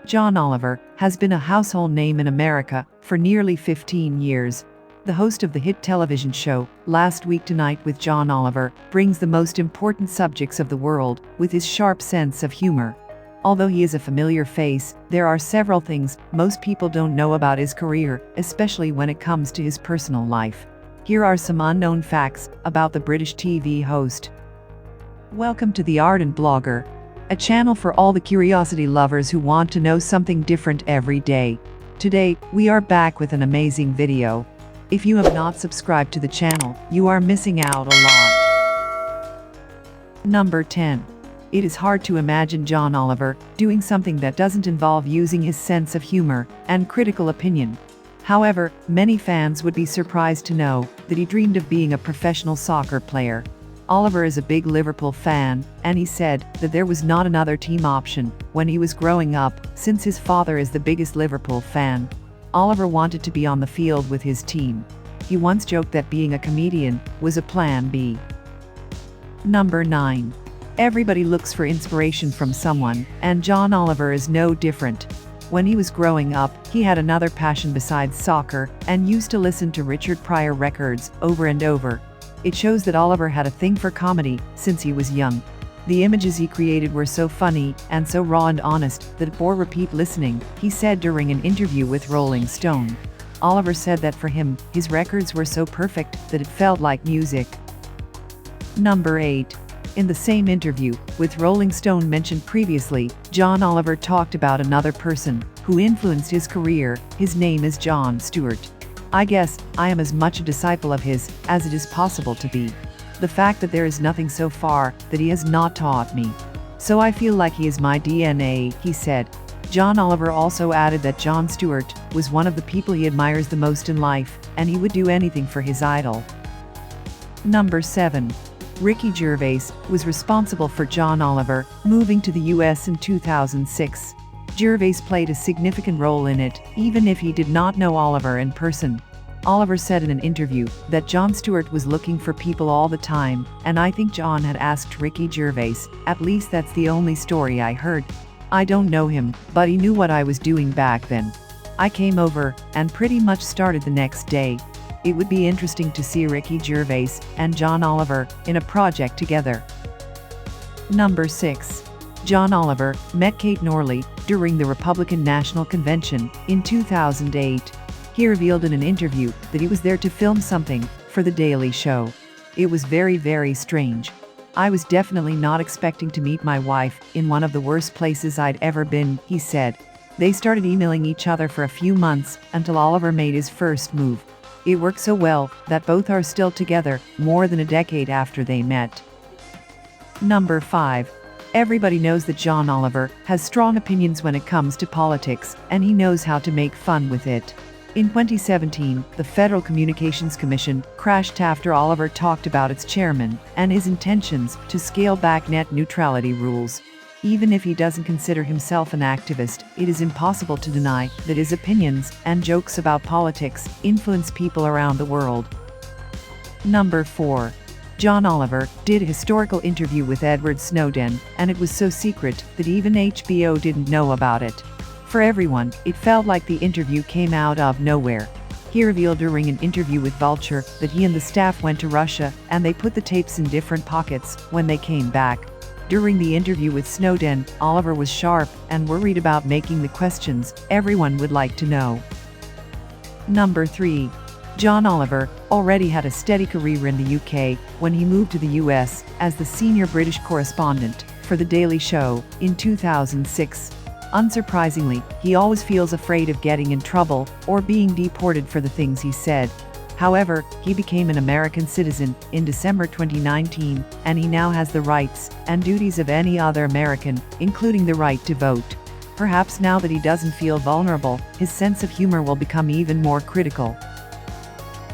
John Oliver has been a household name in America for nearly 15 years. The host of the hit television show, Last Week Tonight with John Oliver, brings the most important subjects of the world with his sharp sense of humor. Although he is a familiar face, there are several things most people don't know about his career, especially when it comes to his personal life. Here are some unknown facts about the British TV host. Welcome to the Ardent Blogger, a channel for all the curiosity lovers who want to know something different every day. Today, we are back with an amazing video. If you have not subscribed to the channel, you are missing out a lot. Number 10. It is hard to imagine John Oliver doing something that doesn't involve using his sense of humor and critical opinion. However, many fans would be surprised to know that he dreamed of being a professional soccer player. Oliver is a big Liverpool fan, and he said that there was not another team option when he was growing up, since his father is the biggest Liverpool fan. Oliver wanted to be on the field with his team. He once joked that being a comedian was a plan B. Number 9. Everybody looks for inspiration from someone, and John Oliver is no different. When he was growing up, he had another passion besides soccer, and used to listen to Richard Pryor records over and over. It shows that Oliver had a thing for comedy since he was young. The images he created were so funny and so raw and honest that it bore repeat listening, he said during an interview with Rolling Stone. Oliver said that for him, his records were so perfect that it felt like music. Number 8. In the same interview, with Rolling Stone mentioned previously, John Oliver talked about another person who influenced his career. His name is Jon Stewart. I guess I am as much a disciple of his as it is possible to be. The fact that there is nothing so far that he has not taught me. So I feel like he is my DNA, he said. John Oliver also added that Jon Stewart was one of the people he admires the most in life, and he would do anything for his idol. Number 7. Ricky Gervais was responsible for John Oliver moving to the US in 2006. Gervais played a significant role in it, even if he did not know Oliver in person. Oliver said in an interview that Jon Stewart was looking for people all the time, and I think John had asked Ricky Gervais. At least that's the only story I heard. I don't know him, but he knew what I was doing back then. I came over and pretty much started the next day. It would be interesting to see Ricky Gervais and John Oliver in a project together. Number 6. John Oliver met Kate Norley during the Republican National Convention in 2008. He revealed in an interview that he was there to film something for The Daily Show. It was very strange. I was definitely not expecting to meet my wife in one of the worst places I'd ever been, he said. They started emailing each other for a few months until Oliver made his first move. It worked so well that both are still together more than a decade after they met. Number 5. Everybody knows that John Oliver has strong opinions when it comes to politics, and he knows how to make fun with it. In 2017, the Federal Communications Commission crashed after Oliver talked about its chairman and his intentions to scale back net neutrality rules. Even if he doesn't consider himself an activist, it is impossible to deny that his opinions and jokes about politics influence people around the world. Number 4. John Oliver did a historical interview with Edward Snowden, and it was so secret that even HBO didn't know about it. For everyone, it felt like the interview came out of nowhere. He revealed during an interview with Vulture that he and the staff went to Russia and they put the tapes in different pockets when they came back. During the interview with Snowden, Oliver was sharp and worried about making the questions everyone would like to know. Number 3. John Oliver already had a steady career in the UK when he moved to the US as the senior British correspondent for The Daily Show in 2006. Unsurprisingly, he always feels afraid of getting in trouble or being deported for the things he said. However, he became an American citizen in December 2019, and he now has the rights and duties of any other American, including the right to vote. Perhaps now that he doesn't feel vulnerable, his sense of humor will become even more critical.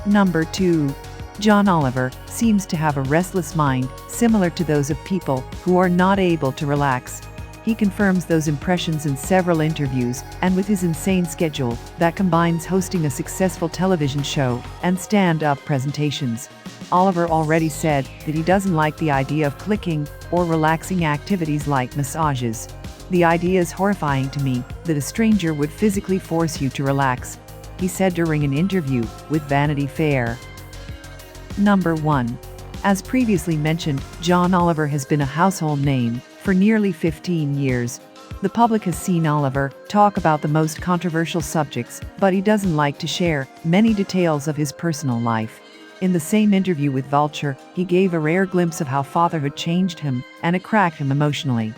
Number 2. John Oliver seems to have a restless mind, similar to those of people who are not able to relax. He confirms those impressions in several interviews, and with his insane schedule that combines hosting a successful television show and stand-up presentations. Oliver already said that he doesn't like the idea of clicking or relaxing activities like massages. The idea is horrifying to me, that a stranger would physically force you to relax, he said during an interview with Vanity Fair. Number 1. As previously mentioned, John Oliver has been a household name for nearly 15 years. The public has seen Oliver talk about the most controversial subjects, but he doesn't like to share many details of his personal life. In the same interview with Vulture, he gave a rare glimpse of how fatherhood changed him, and it cracked him emotionally.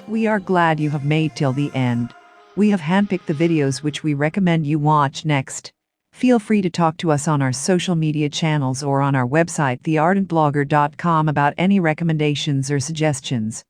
"We are glad you have made till the end. We have handpicked the videos which we recommend you watch next. Feel free to talk to us on our social media channels or on our website theardentblogger.com about any recommendations or suggestions."